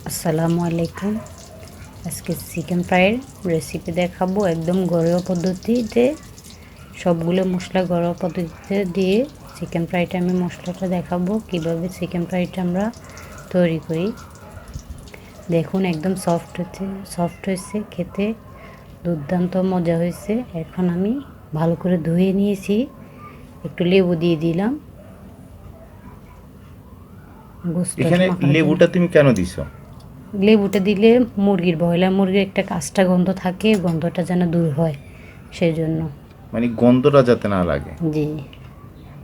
আসসালামু আলাইকুম। আজকে চিকেন ফ্রাইয়ের রেসিপি দেখাবো একদম ঘরোয়া পদ্ধতিতে। সবগুলো মশলা ঘরোয়া পদ্ধতিতে দিয়ে চিকেন ফ্রাইটা আমি মশলাটা দেখাবো কিভাবে চিকেন ফ্রাইটা আমরা তৈরি করি। দেখুন একদম সফট হয়েছে, খেতে দুর্দান্ত মজা হয়েছে। এখন আমি ভালো করে ধুয়ে নিয়েছি, একটু লেবু দিয়ে দিলাম। এখানে লেবুটা তুমি কেন দিছো? লেবুটা দিলে ব্রয়লার মুরগির একটা কাঁচটা গন্ধ থাকে, গন্ধটা যেন দূর হয়, সেই জন্য। মানে গন্ধটা যাতে না লাগে। জি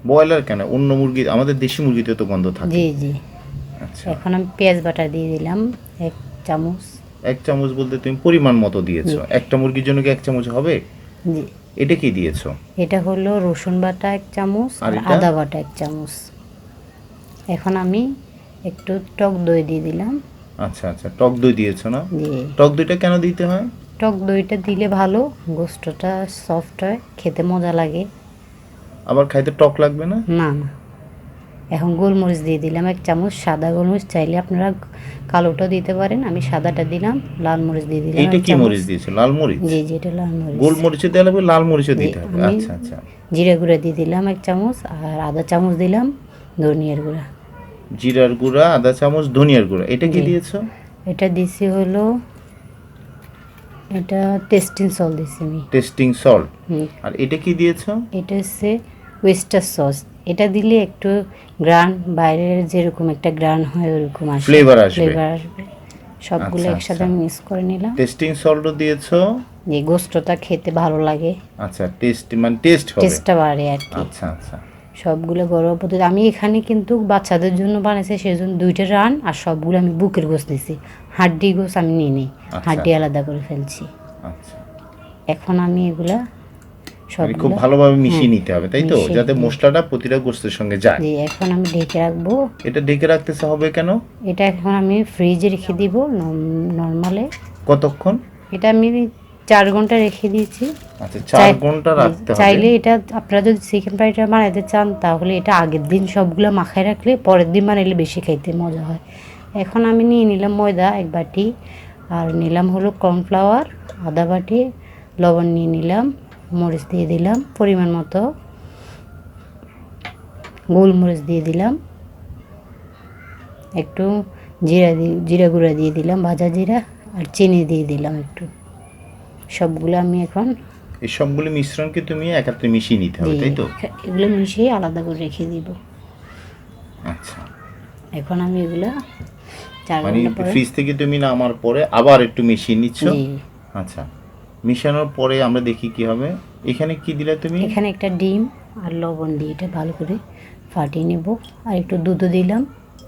ব্রয়লার কেন, অন্য মুরগি, আমাদের দেশি মুরগিতে তো গন্ধ থাকে। জি জি আচ্ছা, এখন আমি পেঁয়াজ বাটা দিয়ে দিলাম 1 চামচ। 1 চামচ বলতে তুমি পরিমাণ মতো দিয়েছো? একটা মুরগির জন্য কি 1 চামচ হবে? জি, এটা কি দিয়েছো? এটা হলো রসুন বাটা 1 চামচ আর আর এটা? আদা বাটা 1 চামচ। এখন আমি একটু টক দই দিয়ে দিলাম। আচ্ছা আচ্ছা, টক দই দিয়েছো না? জি, টক দইটা কেন দিতে হয়? টক দইটা দিলে ভালো, গোস্তটা সফট হয়, খেতে মজা লাগে। আবার খাইতে টক লাগবে না? না না। এখন গোলমরিচ দিয়ে দিলাম 1 চামচ, সাদা গোলমরিচ, চাইলে আপনারা কালোটা দিতে পারেন, আমি সাদাটা দিলাম। লাল মরিচ দিয়ে দিলাম এইটা 1 কি চামচ। মরিচ দিয়েছো? লাল মরিচ? জি জি, এটা লাল মরিচ। গোলমরিচও দেওয়া লাগবে, লাল মরিচও জি, দিতে হবে? আমি আচ্ছা আচ্ছা। জিরা গুঁড়া দিয়ে দিলাম 1 চামচ, আর আধা চামচ দিলাম ধনিয়ার গুঁড়া। জিরার গুঁড়া আধা চামচ, ধনিয়ার গুঁড়া। এটা কি জি, দিয়েছো? এটা দিছি হলো, এটা টেস্টিং সল্ট দিছি আমি। Testing salt. হুম, আর এটা কি দিয়েছো? এটা হচ্ছে ওয়েস্টার সস। এটা দিলে একটু গ্রান, বাইরের যেরকম একটা গ্রান হয় ওরকম আসে, ফ্লেভার আসবে। ফ্লেভার আসবে। সবগুলো আচ্ছা একসাথে আচ্ছা, আমি মিক্স করে নিলাম। টেস্টিং সল্টও দিয়েছো? যে গোস্তটা খেতে ভালো লাগে, আচ্ছা, টেস্ট মানে টেস্ট হবে। টেস্টটা বাড়ে আর কি। আচ্ছা আচ্ছা। সবগুলো ঘরোয়া পদ্ধতি। আমি এখানে কিন্তু বাচ্চাদের জন্য বানাইছি, সেজন্য 2টা রান, আর সবগুলো আমি বুকের গোস্ত নিছি, হাড্ডি গোস্ত আমি নিই নি, আচ্ছা হাড্ডি আচ্ছা আলাদা করে ফেলছি। আচ্ছা। এখন আমি এগুলা মানে খুব সবগুলো, ভালোভাবে হ্যাঁ, মিশিয়ে নিতে হবে, তাই তো? মিশিয়ে যাতে দিই। মশলাটা প্রতিটা গোস্তের সঙ্গে যায়। জি, এখন আমি ঢেকে রাখবো। এটা ঢেকে রাখতে হবে কেন? এটা এখন আমি ফ্রিজে রেখে দিব নর্মালে। কতক্ষণ? এটা আমি 4 ঘন্টা রেখে দিয়েছি। আচ্ছা, 4 ঘন্টা রাখতে হবে। চাইলে এটা আপনারা যদি চিকেন ফ্রাইটা বানাইতে চান, তাহলে এটা আগের দিন সবগুলো মাখায় রাখলে পরের দিন বানাইলে বেশি খাইতে মজা হয়। এখন আমি নিয়ে নিলাম ময়দা 1 বাটি, আর নিলাম হলো কর্নফ্লাওয়ার আধা বাটি, লবণ নিয়ে নিলাম, মরিচ দিয়ে দিলাম পরিমাণ মতো, গোলমরিচ দিয়ে দিলাম, একটু জিরা গুঁড়া দিয়ে দিলাম, ভাজা জিরা, আর চিনি দিয়ে দিলাম একটু। সবগুলো আমি এখন, এই সবগুলো মিশ্রণকে তুমি একাত্রে মিশিয়ে নিতে হবে, তাই তো? এগুলো মিশিয়ে আলাদা করে রেখে দিব। আচ্ছা, এখন আমি এগুলা 4 মানে ঘন্টা পরে, ফ্রিজ থেকে তুমি নামার পরে আবার একটু মিশিয়ে নিচ্ছ? জি, আচ্ছা, মিশানোর পরে আমরা দেখি কি হবে। এখানে কি দিলে তুমি? এখানে একটা ডিম আর লবণ দিয়ে এটা ভালো করে ফাটিয়ে নেব। আর একটু দুধও দিলাম।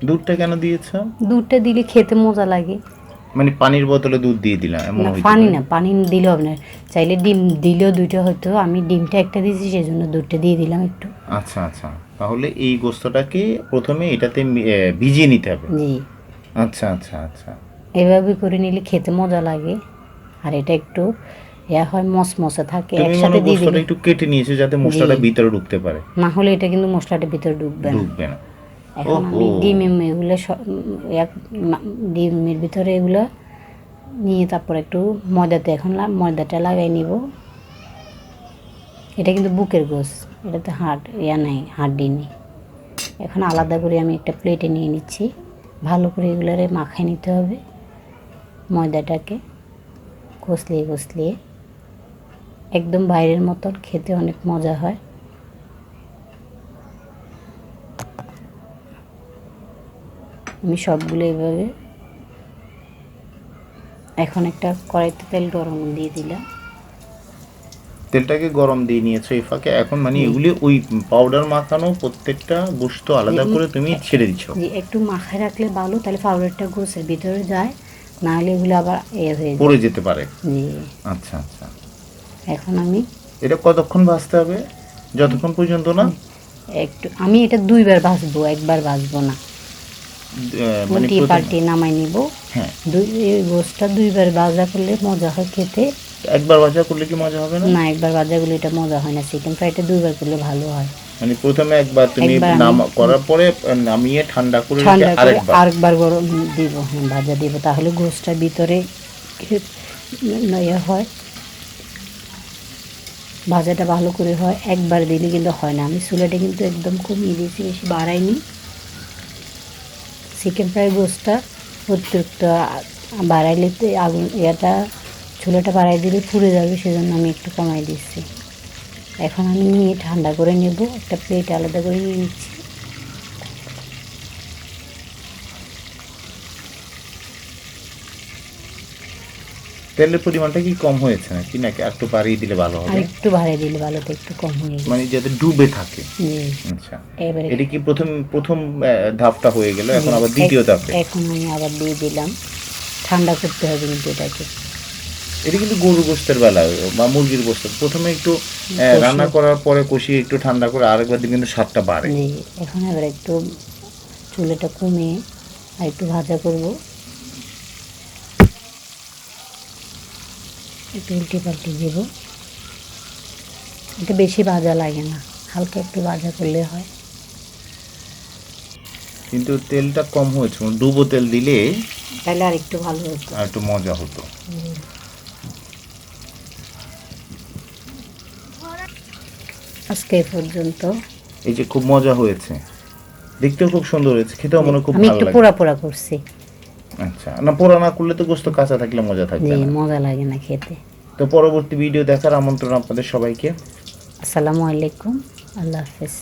দুধটা কেন দিয়েছো? দুধটা দিলে খেতে মজা লাগে। মানে পানির বোতলে দুধ দিয়ে দিলাম এমন না, হইতে পানি পারে? না, পানি দিলে হবে না। চাইলে ডিম দিলেও 2টা হতো, আমি ডিমটা একটা দিয়েছি, সেজন্য দুধটা দিয়ে দিলাম একটু। আচ্ছা আচ্ছা, তাহলে এই গোস্তটাকে প্রথমে এটাতে ভিজিয়ে নিতে হবে। জি, আচ্ছা আচ্ছা আচ্ছা। এভাবে করে নিলে খেতে মজা লাগে, আর এটা একটু হয়, মসমসে থাকে। তুমি মনে একসাথে দিয়ে গোস্তটা দিলে, একটু কেটে নিয়েছো যাতে মশলাটা ভিতরে ঢুকতে পারে? না হলে এটা কিন্তু মশলাটা ভিতরে ঢুকবে না। ঢুকবে না। এখন ওহো, আমি এগুলো ডিমের ভিতরে এগুলো নিয়ে তারপর একটু ময়দাতে, এখন ময়দাটা লাগাই নিব। এটা কিন্তু বুকের গোস, এটাতে নাই, হাড্ডি নেই। এখন আলাদা করে আমি একটা প্লেটে নিয়ে নিচ্ছি। ভালো করে এগুলারে মাখাই নিতে হবে, ময়দাটাকে কষলিয়ে কষলিয়ে, একদম বাইরের মতন, খেতে অনেক মজা হয়। আমি সবগুলো এইভাবে, এখন একটা কড়াইতে তেল গরম দিয়ে দিলাম। তেলটাকে গরম দিয়ে নিয়েছো এই ফাঁকে। এখন মানে জি এগুলি ওই পাউডার মাখানো প্রত্যেকটা গোস্ত আলাদা করে তুমি ছেড়ে দিচ্ছ? জি, একটু মাখায় রাখলে ভালো, তাহলে পাউডারটা গোসের ভিতরে যায়, নাহলে এগুলো আবার হয়ে যায়। পড়ে যেতে পারে। জি, আচ্ছা আচ্ছা। এখন আমি এটা কতক্ষণ ভাজতে হবে? যতক্ষণ পর্যন্ত না আমি এটা 2বার ভাজবো, 1বার ভাজবো না। মানে উল্টিয়ে পাল্টিয়ে নামাই নিব। হ্যাঁ, এই গোসটা 2বার ভাজা করলে মজা হয় খেতে। একবার ভাজা করলে কি মজা হবে না? না, 1বার ভাজা করলে এটা মজা হয় না, চিকেন ফ্রাইটা 2বার করলে ভালো হয়। মানে প্রথমে একবার তুমি একবার আমি নাম করার পরে নামিয়ে ঠান্ডা করে রেখে ঠান্ডা করে আরেকবার। আরেকবার গরম দিব, হ্যাঁ ভাজা দিব, তাহলে গোশটা ভিতরে ইয়ে হয়, ভাজাটা ভালো করে হয়। একবার দিলে কিন্তু হয় না। আমি চুলাটা কিন্তু একদম কমিয়ে দিয়েছি, বেশি বাড়াইনি। চিকেন ফ্রাই গোশটা অতিরিক্ত বাড়াইলে তো আগুন এটা চুলাটা বাড়াই দিলে পুড়ে যাবে, সেজন্য আমি একটু কমাই দিচ্ছি। এখন আমি নিয়ে ঠান্ডা করে নেব, একটা প্লেট আলাদা করে নিয়ে নিচ্ছি। তেলের পরিমাণটা কি কম হয়েছে নাকি, নাকি একটু বাড়িয়ে দিলে ভালো আর হবে? একটু বাড়াই দিলে ভালো, তো একটু কম হয়ে মানে গেছে। যাতে ডুবে থাকে। জি, আচ্ছা, এবারে এটা কি প্রথম প্রথম ধাপটা হয়ে গেল, জি এখন আবার দ্বিতীয় ধাপে? এখন আমি আবার দিয়ে দিলাম। ঠান্ডা করতে হবে কিন্তু এটাকে এটা কিন্তু গরুর গোশতের বেলায় বা মুরগির গোশত প্রথমে একটু রান্না কষিয়ে। করার পরে কষিয়ে একটু ঠান্ডা করে আরেকবার দিলে কিন্তু স্বাদটা বাড়ে। জি, এখন আবার একটু চুলাটা কমিয়ে আর একটু ভাজা করব, একটু উল্টে পাল্টে দেবো। এটা বেশি ভাজা লাগে না, হালকা একটু ভাজা করলে হয়। কিন্তু তেলটা কম হয়েছে, মানে ডুবো তেল দিলে তাহলে আর একটু ভালো হতো। আর একটু মজা হতো। আজকে এই পর্যন্ত। এই যে খুব মজা হয়েছে, দেখতেও খুব সুন্দর হয়েছে, খেতেও মনে হয় খুব আমি ভালো একটু লাগে। পোড়া পোড়া করছি। আচ্ছা, না পোড়া না করলে তো গোস্ত কাঁচা থাকলে মজা জি, থাকবে না। মজা লাগে না খেতে। তো পরবর্তী ভিডিও দেখার আমন্ত্রণ আপনাদের সবাইকে। আসসালামু আলাইকুম, আল্লাহ হাফেজ।